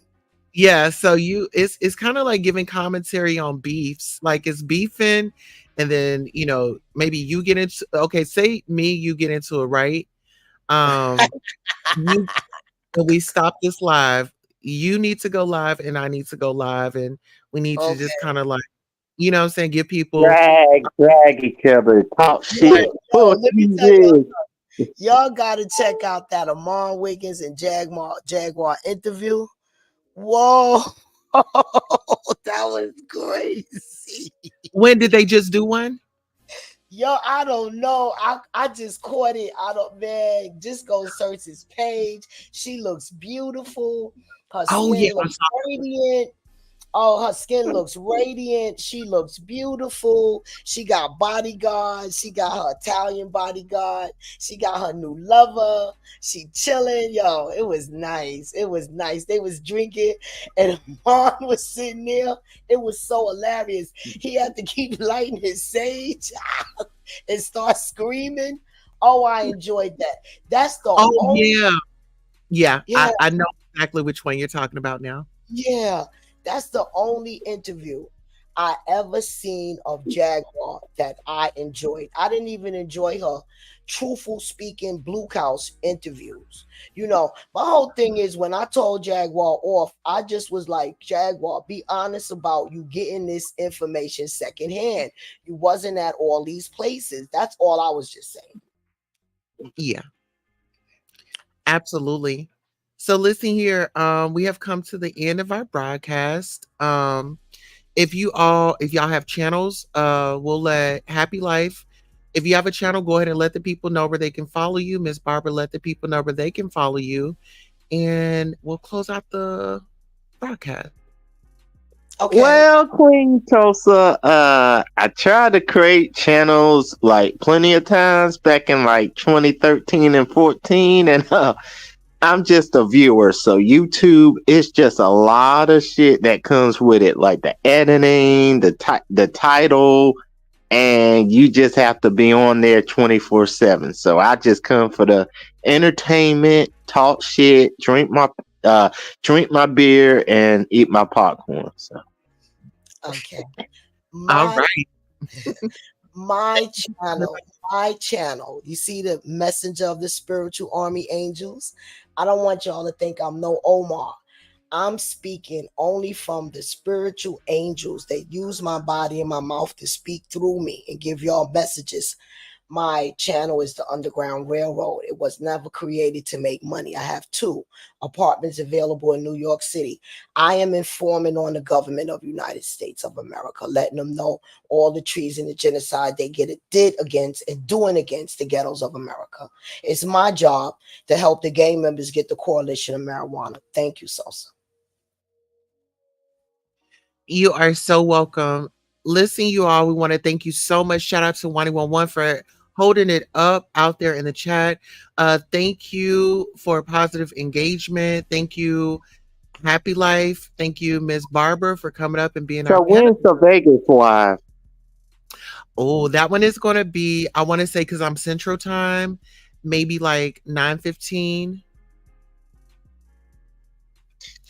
Speaker 1: Yeah, so it's kind of like giving commentary on beefs. Like, it's beefing, and then, you know, maybe you get into, okay, say you get into it, right? We stop this live. You need to go live and I need to go live, and we need to just kind of like, you know what I'm saying, give people
Speaker 7: drag each other, talk shit.
Speaker 6: Let me tell y'all gotta check out that Amon Wiggins and Jaguar interview. Whoa, that was crazy.
Speaker 1: When did they just do one?
Speaker 6: Yo, I don't know. I just caught it. I don't, man. Just go search his page. She looks beautiful. Her
Speaker 1: Oh yeah,
Speaker 6: skin looks radiant. Oh, her skin looks radiant. She looks beautiful. She got bodyguards. She got her Italian bodyguard. She got her new lover. She chilling. Yo, it was nice. It was nice. They was drinking, and Juan was sitting there. It was so hilarious. He had to keep lighting his sage and start screaming. Oh, I enjoyed that. That's the only.
Speaker 1: Yeah.
Speaker 6: Yeah.
Speaker 1: I know exactly which one you're talking about now.
Speaker 6: Yeah, that's the only interview I ever seen of Jaguar that I enjoyed. I didn't even enjoy her truthful speaking Blue House interviews. You know, my whole thing is when I told Jaguar off, I just was like, Jaguar, be honest about you getting this information secondhand. You wasn't at all these places. That's all I was just saying.
Speaker 1: Yeah, absolutely. So listen here, we have come to the end of our broadcast. If y'all have channels, we'll let Happy Life. If you have a channel, go ahead and let the people know where they can follow you. Miss Barbara, let the people know where they can follow you. And we'll close out the broadcast.
Speaker 6: Okay.
Speaker 7: Well, Queen Tulsa, I tried to create channels like plenty of times back in like 2013 and 14, and I'm just a viewer. So YouTube is just a lot of shit that comes with it, like the editing, the title, and you just have to be on there 24/7. So I just come for the entertainment, talk shit, drink my beer, and eat my popcorn. So
Speaker 6: Okay.
Speaker 1: All right.
Speaker 6: My channel. You see the messenger of the spiritual army angels? I don't want y'all to think I'm no Omar. I'm speaking only from the spiritual angels that use my body and my mouth to speak through me and give y'all messages. My channel is the Underground Railroad. It was never created to make money. I have 2 apartments available in New York City. I am informing on the government of the United States of America, letting them know all the treason and genocide they did against and doing against the ghettos of America. It's my job to help the gang members get the coalition of marijuana. Thank you, Sosa.
Speaker 1: You are so welcome. Listen, you all, we want to thank you so much. Shout out to 111 for holding it up out there in the chat. Thank you for positive engagement. Thank you, Happy Life. Thank you, Miss Barbara, for coming up and being
Speaker 7: so
Speaker 1: our
Speaker 7: when's the Vegas live?
Speaker 1: Oh, that one is going to be, I want to say, because I'm Central Time, maybe like 9:15.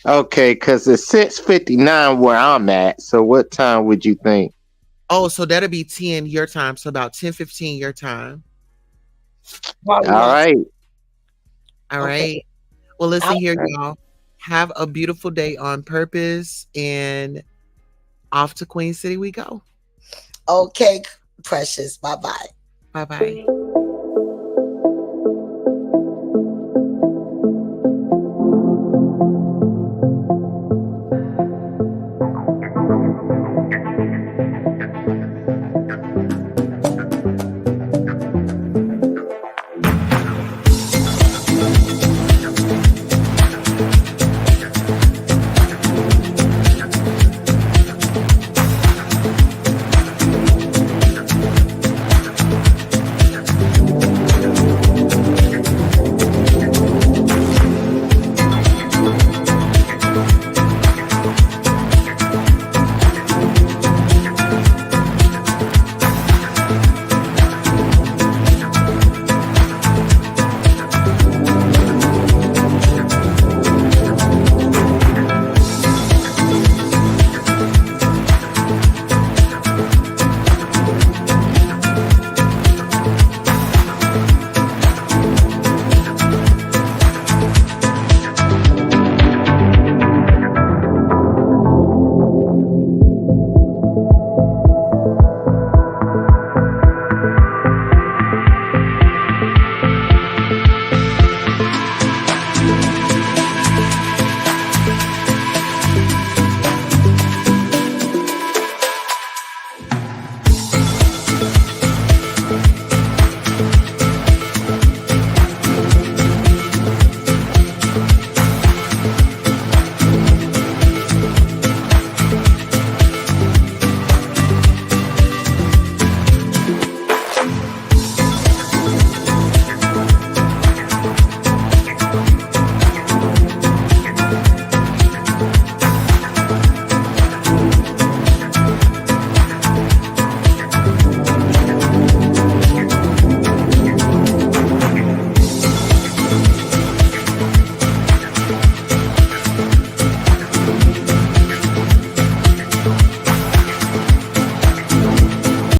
Speaker 7: Okay, because it's 6:59 where I'm at. So what time would you think?
Speaker 1: Oh, so that'll be 10 your time. So about 10:15 your time.
Speaker 7: All right.
Speaker 1: All right. Well, listen here, y'all. Have a beautiful day on purpose, and off to Queen City we go.
Speaker 6: Okay, precious. Bye-bye.
Speaker 1: Bye-bye.